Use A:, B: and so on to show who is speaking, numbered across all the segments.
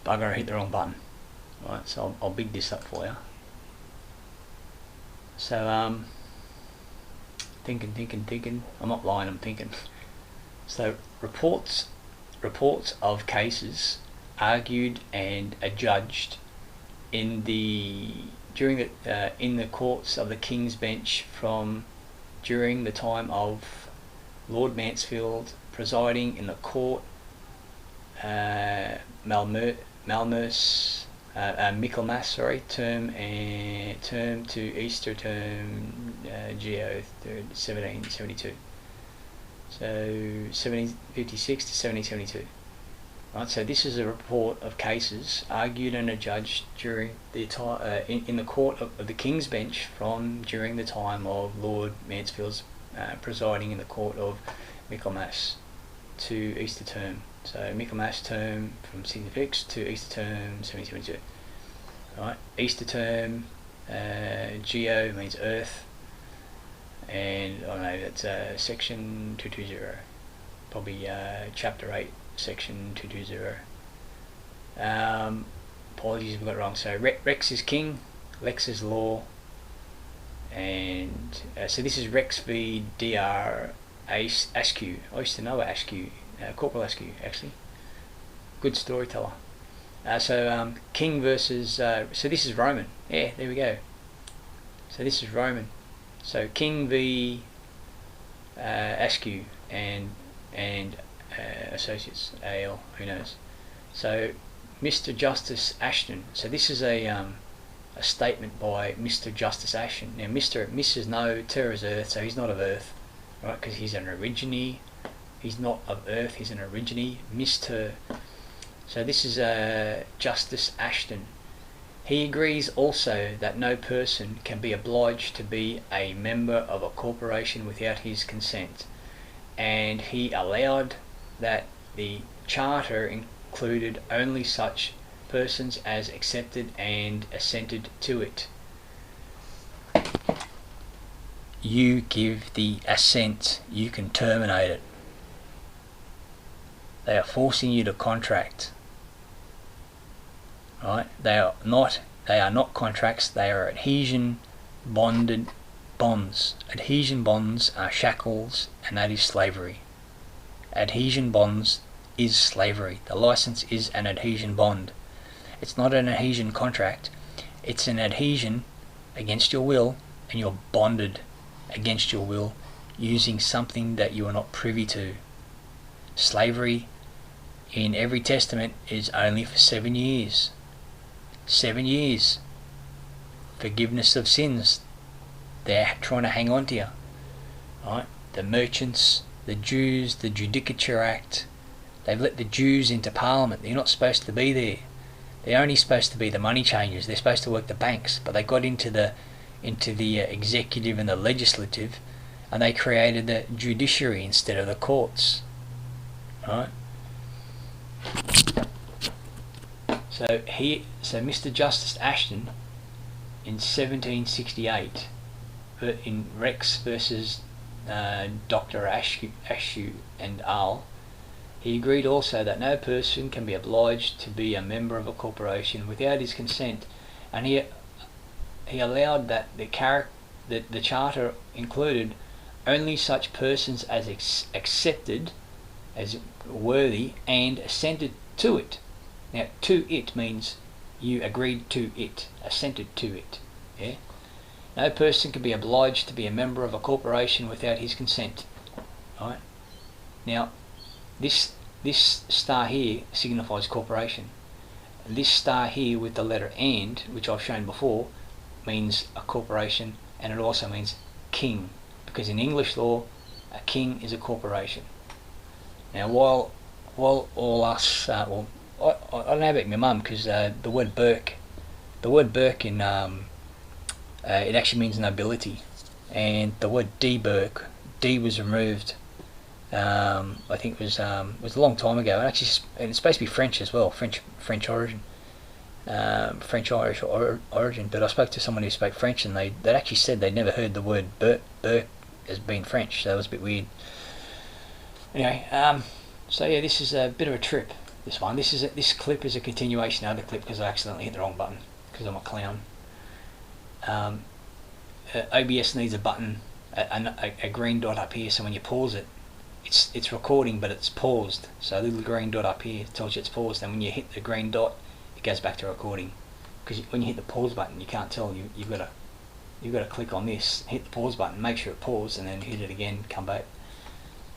A: bugger, I hit the wrong button. Right, so I'll big this up for you. So thinking. I'm not lying, I'm thinking. So reports of cases argued and adjudged in the courts of the King's Bench during the time of Lord Mansfield presiding in the court, Michaelmas, term to Easter term, Geo 1772. So 1756 to 1772. Right, so this is a report of cases argued and adjudged during the in the court of the King's Bench during the time of Lord Mansfield's presiding in the court of Michaelmas to Easter term. So Michaelmas term from 1756 to Easter term 1772. Right, Easter term, Geo means earth, and I don't know, that's section 220, probably chapter 8, section 220. Apologies if I got it wrong. So Rex is king, Lex is law, and so this is Rex v. Dr. Askew. I used to know Askew, Corporal Askew, actually. Good storyteller. So king versus, so this is Roman. Yeah, there we go. So this is Roman. So King v. Askew and Associates, AL, who knows. So Mr. Justice Ashton. So this is a statement by Mr. Justice Ashton. Now Mrs. No, Terra's Earth, so he's not of Earth, right? Because he's an origine. He's not of Earth. He's an origine. Mr. So this is Justice Ashton. He agrees also that no person can be obliged to be a member of a corporation without his consent, and he allowed that the charter included only such persons as accepted and assented to it. You give the assent, you can terminate it. They are forcing you to contract. Right? They are not contracts, they are adhesion bonded bonds. Adhesion bonds are shackles, and that is slavery. Adhesion bonds is slavery. The license is an adhesion bond. It's not an adhesion contract. It's an adhesion against your will, and you're bonded against your will using something that you are not privy to. Slavery in every testament is only for 7 years. 7 years. Forgiveness of sins. They're trying to hang on to you. Right? The merchants, the Jews, the Judicature Act, they've let the Jews into Parliament. They're not supposed to be there. They're only supposed to be the money changers. They're supposed to work the banks, but they got into the executive and the legislative, and they created the judiciary instead of the courts. Right? So Mr. Justice Ashton in 1768, in Rex versus Dr. Askew and al., he agreed also that no person can be obliged to be a member of a corporation without his consent, and he allowed that the charter included only such persons as accepted as worthy and assented to it. Now, to it means you agreed to it, assented to it. Yeah. No person can be obliged to be a member of a corporation without his consent. Right. Now, this star here signifies corporation. This star here with the letter and, which I've shown before, means a corporation, and it also means king, because in English law, a king is a corporation. Now, while all us, I don't know about my mum, because the word Burke in it actually means nobility, and the word D Burke, D was removed. I think it was a long time ago, and actually, and it's supposed to be French as well, French origin, French-Irish origin. But I spoke to someone who spoke French, and they actually said they'd never heard the word Burke as being French, so that was a bit weird. Anyway, so yeah, this is a bit of a trip. this one. This clip is a continuation of the other clip because I accidentally hit the wrong button because I'm a clown. OBS needs a button, a green dot up here, so when you pause it, it's recording but it's paused. So a little green dot up here tells you it's paused, and when you hit the green dot, it goes back to recording. Because when you hit the pause button, you can't tell. You've got to click on this, hit the pause button, make sure it paused, and then hit it again, come back.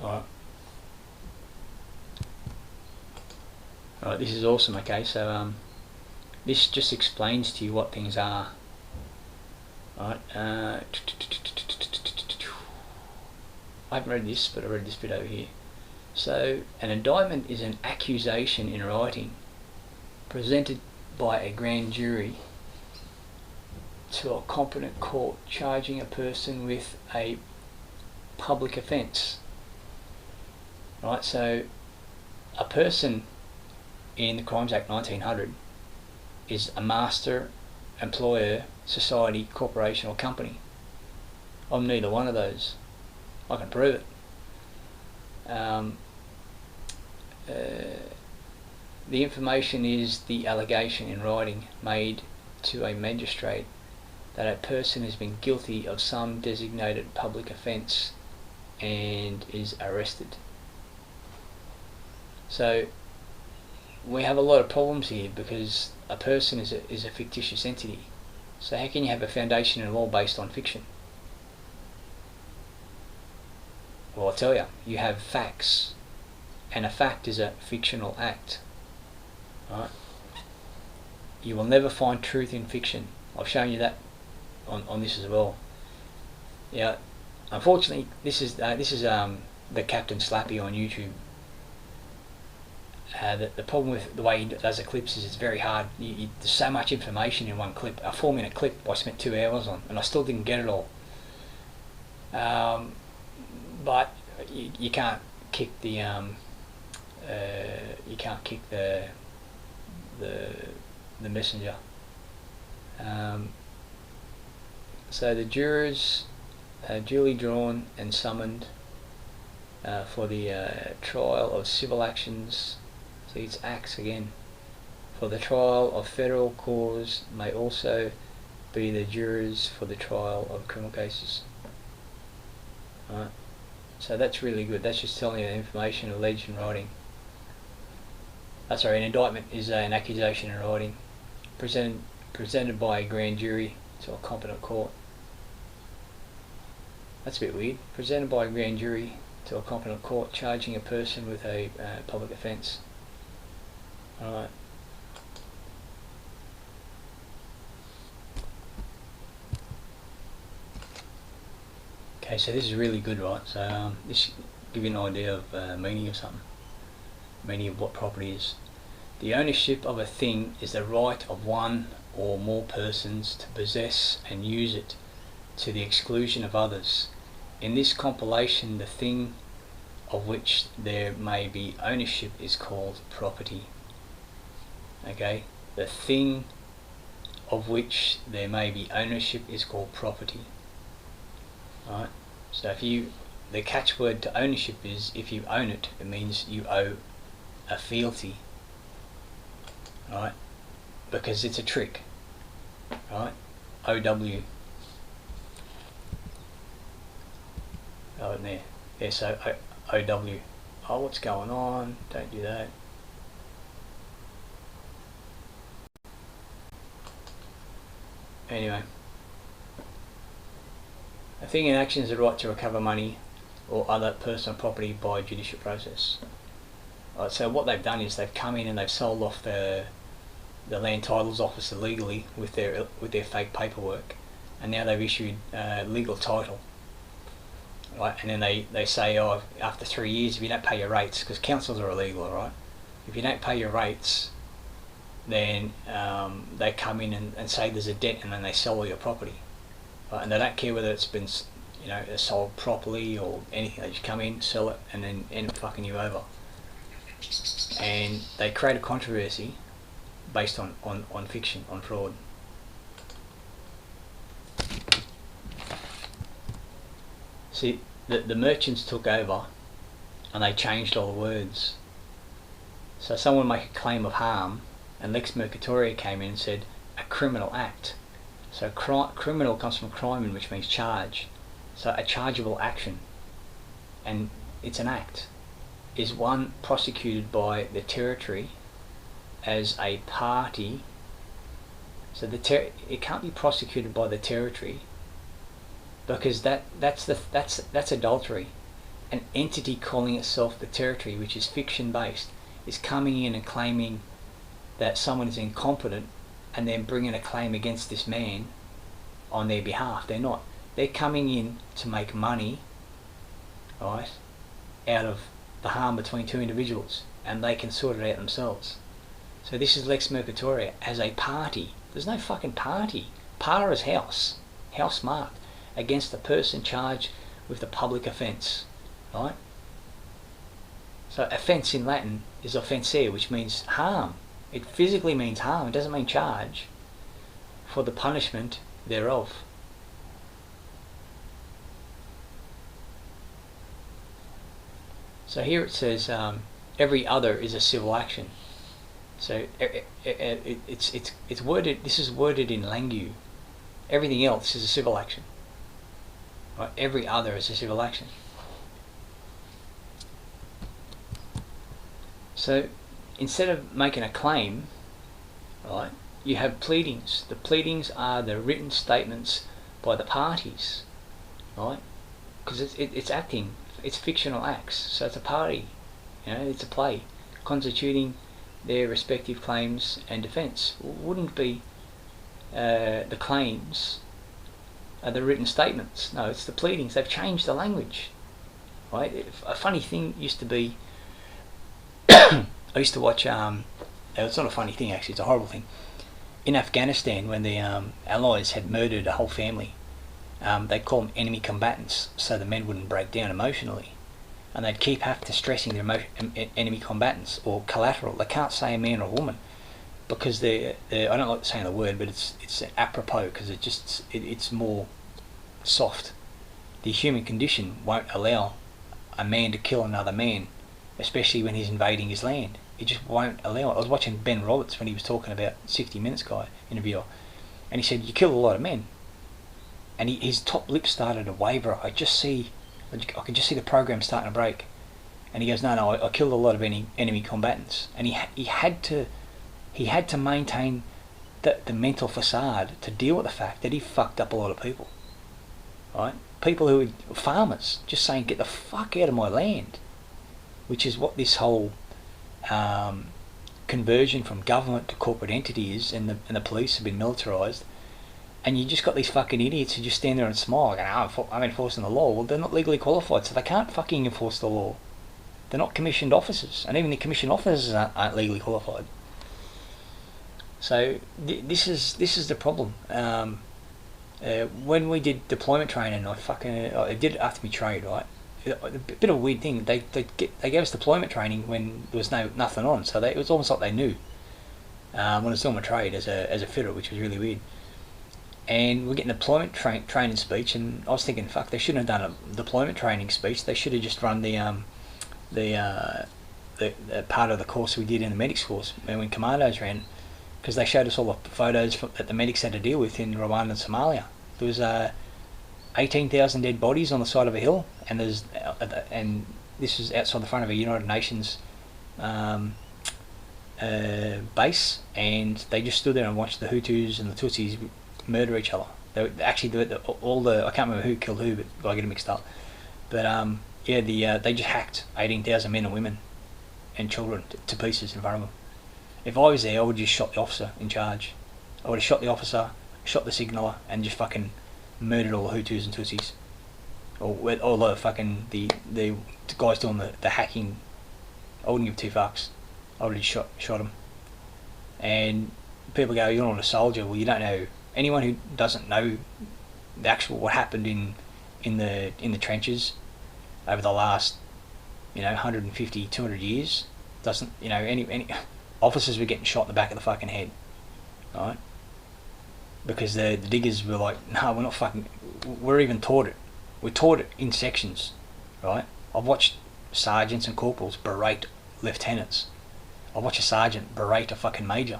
A: Alright. Alright, this is awesome. Okay, so this just explains to you what things are. Alright, I haven't read this, but I read this bit over here. So, an indictment is an accusation in writing presented by a grand jury to a competent court charging a person with a public offence. Right, so a person in the Crimes Act 1900 is a master, employer, society, corporation or company. I'm neither one of those. I can prove it. The information is the allegation in writing made to a magistrate that a person has been guilty of some designated public offence and is arrested. So we have a lot of problems here because a person is a fictitious entity. So how can you have a foundation in law based on fiction? Well, I'll tell you, you have facts, and a fact is a fictional act. Right? You will never find truth in fiction. I've shown you that on this as well. Yeah, unfortunately, this is the Captain Slappy on YouTube. The problem with the way he does the clips is it's very hard. There's so much information in one clip. A 4-minute clip I spent 2 hours on, and I still didn't get it all. But you can't kick the messenger. So the jurors are duly drawn and summoned for the trial of civil actions. See, it's acts again. For the trial of federal cause may also be the jurors for the trial of criminal cases. Alright. So that's really good. That's just telling you the information alleged in writing. Sorry, an indictment is an accusation in writing presented by a grand jury to a competent court. That's a bit weird. Presented by a grand jury to a competent court charging a person with a public offence. Alright. Okay, so this is really good, right? So this should give you an idea of meaning of something. Meaning of what property is. The ownership of a thing is the right of one or more persons to possess and use it to the exclusion of others. In this compilation, the thing of which there may be ownership is called property. Okay, the thing of which there may be ownership is called property. Alright, so if the catchword to ownership is if you own it, it means you owe a fealty. Right, because it's a trick. Right, OW. Oh, in there. Yeah, so OW. Oh, what's going on? Don't do that. Anyway, a thing in action is the right to recover money or other personal property by judicial process. Right, so what they've done is they've come in and they've sold off the land titles office illegally with their fake paperwork, and now they've issued legal title. Right, and then they say, oh, after 3 years, if you don't pay your rates, because councils are illegal, right? If you don't pay your rates, then they come in and say there's a debt, and then they sell all your property. Right, and they don't care whether it's been, sold properly or anything. They just come in, sell it, and then end up fucking you over. And they create a controversy based on fiction, on fraud. See, the merchants took over and they changed all the words. So someone make a claim of harm, and Lex Mercatoria came in and said a criminal act. So criminal comes from crimen, which means charge. So a chargeable action, and it's an act, is one prosecuted by the territory as a party. So it can't be prosecuted by the territory, because that's adultery. An entity calling itself the territory, which is fiction based, is coming in and claiming that someone is incompetent, and then bringing a claim against this man on their behalf. They're not. They're coming in to make money, right, out of the harm between two individuals, and they can sort it out themselves. So this is Lex Mercatoria as a party. There's no fucking party. Par is house marked, against the person charged with the public offence, right? So offence in Latin is offensere, which means harm. It physically means harm. It doesn't mean charge for the punishment thereof. So here it says every other is a civil action. So it's worded. This is worded in Langue. Everything else is a civil action. Right? Every other is a civil action. So instead of making a claim, right, you have pleadings. The pleadings are the written statements by the parties, right? Because it's acting. It's fictional acts. So it's a party. It's a play constituting their respective claims and defence. Wouldn't be the claims are the written statements. No, it's the pleadings. They've changed the language, right? A funny thing used to be, I used to watch, it's not a funny thing actually, it's a horrible thing. In Afghanistan, when the Allies had murdered a whole family, they'd call them enemy combatants so the men wouldn't break down emotionally. And they'd keep after stressing their enemy combatants or collateral. They can't say a man or a woman because they're I don't like saying the word, but it's apropos because it's more soft. The human condition won't allow a man to kill another man, especially when he's invading his land. It just won't allow it. I was watching Ben Roberts when he was talking about 60 Minutes guy interviewer, and he said you kill a lot of men, and his top lip started to waver. I can just see the program starting to break, and he goes, no, I killed a lot of enemy combatants, and he had to maintain the mental facade to deal with the fact that he fucked up a lot of people, right? People who were farmers, just saying, get the fuck out of my land, which is what this whole conversion from government to corporate entity is, and the police have been militarised. And you just got these fucking idiots who just stand there and smile, going, oh, I'm enforcing the law. Well, they're not legally qualified, so they can't fucking enforce the law. They're not commissioned officers, and even the commissioned officers aren't legally qualified. So this is the problem. When we did deployment training, I did it after my trade, right? A bit of a weird thing. They gave us deployment training when there was nothing on, so it was almost like they knew when I was doing my trade as a fitter, which was really weird. And we're getting a deployment training speech, and I was thinking, fuck, they shouldn't have done a deployment training speech. They should have just run the part of the course we did in the medics course when commandos ran, because they showed us all the photos that the medics had to deal with in Rwanda and Somalia. There was 18,000 dead bodies on the side of a hill, and this is outside the front of a United Nations base, and they just stood there and watched the Hutus and the Tutsis murder each other. They actually I can't remember who killed who, but I get it mixed up. But they just hacked 18,000 men and women and children to pieces in front of them. If I was there, I would just shot the officer in charge. I would have shot the officer, shot the signaller, and just fucking murdered all the Hutus and Tutsis, or all the fucking the guys doing the hacking. I wouldn't give two fucks. I would have just shot them. And people go, "You're not a soldier." Well, you don't know. Anyone who doesn't know the actual what happened in the trenches over the last 150, 200 years doesn't any officers were getting shot in the back of the fucking head, right? Because the diggers were like, no, we're not fucking. We're even taught it. We're taught it in sections, right? I've watched sergeants and corporals berate lieutenants. I watch a sergeant berate a fucking major,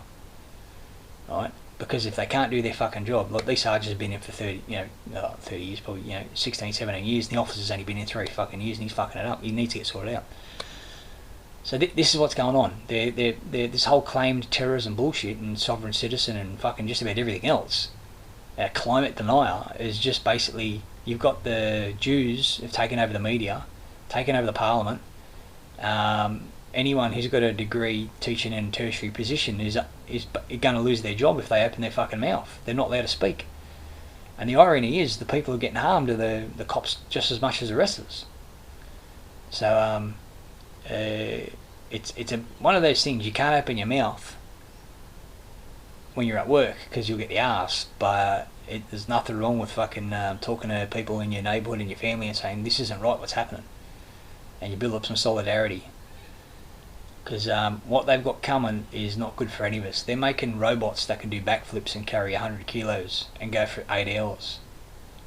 A: right? Because if they can't do their fucking job, look, these sergeants have been in for 30, 30 years, probably, 16, 17 years, and the officer's only been in 3 fucking years, and he's fucking it up. He needs to get sorted out. So this is what's going on. They're this whole claimed terrorism bullshit and sovereign citizen and fucking just about everything else. Climate denier is just basically, you've got the Jews have taken over the media, taken over the parliament. Anyone who's got a degree teaching in a tertiary position is going to lose their job if they open their fucking mouth. They're not allowed to speak. And the irony is, the people who are getting harmed are the cops just as much as the rest of us. So it's one of those things. You can't open your mouth when you're at work because you'll get the arse. But there's nothing wrong with fucking talking to people in your neighbourhood and your family and saying this isn't right, what's happening, and you build up some solidarity. Because what they've got coming is not good for any of us. They're making robots that can do backflips and carry 100 kilos and go for 8 hours.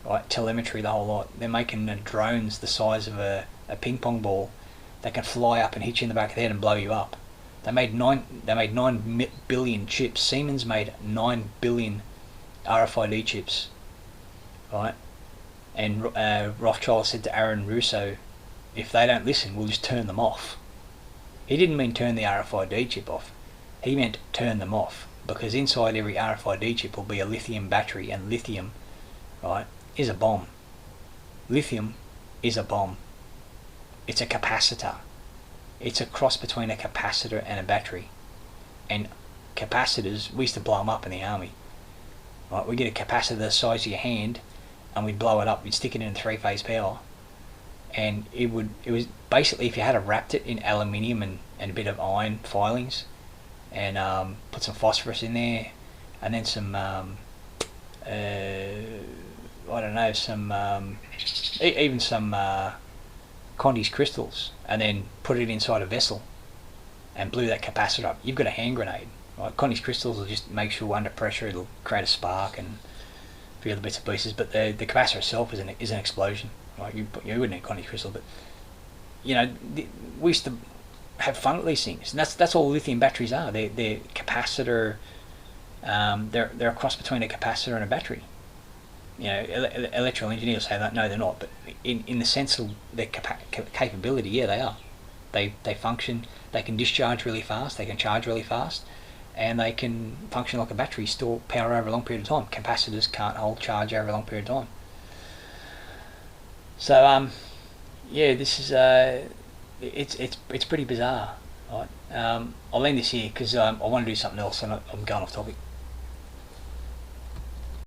A: Right, telemetry, the whole lot. They're making drones the size of a ping pong ball that can fly up and hit you in the back of the head and blow you up. They made 9 billion chips. Siemens made 9 billion RFID chips. Right, and Rothschild said to Aaron Russo, if they don't listen, we'll just turn them off. He didn't mean turn the RFID chip off. He meant turn them off, because inside every RFID chip will be a lithium battery, and lithium, right, is a bomb. Lithium is a bomb. It's a capacitor. It's a cross between a capacitor and a battery. And capacitors, we used to blow them up in the army. Right, we get a capacitor the size of your hand, and we'd blow it up. We'd stick it in 3-phase power. And it was basically, if you had wrapped it in aluminium and a bit of iron filings, and put some phosphorus in there, and then some even some Condy's crystals, and then put it inside a vessel and blew that capacitor up, you've got a hand grenade. Right? Condy's crystals will just make sure under pressure it'll create a spark and a few other bits and pieces, but the capacitor itself is an explosion. Right? You wouldn't need Condy's crystal, but we used to have fun with these things, and that's all lithium batteries are. They're capacitor. They're a cross between a capacitor and a battery. Electrical engineers say that no, they're not, but in the sense of their capability, yeah, they are. They function. They can discharge really fast. They can charge really fast, and they can function like a battery, store power over a long period of time. Capacitors can't hold charge over a long period of time. So this is it's pretty bizarre, right? I'll end this here because I want to do something else, and I'm going off topic.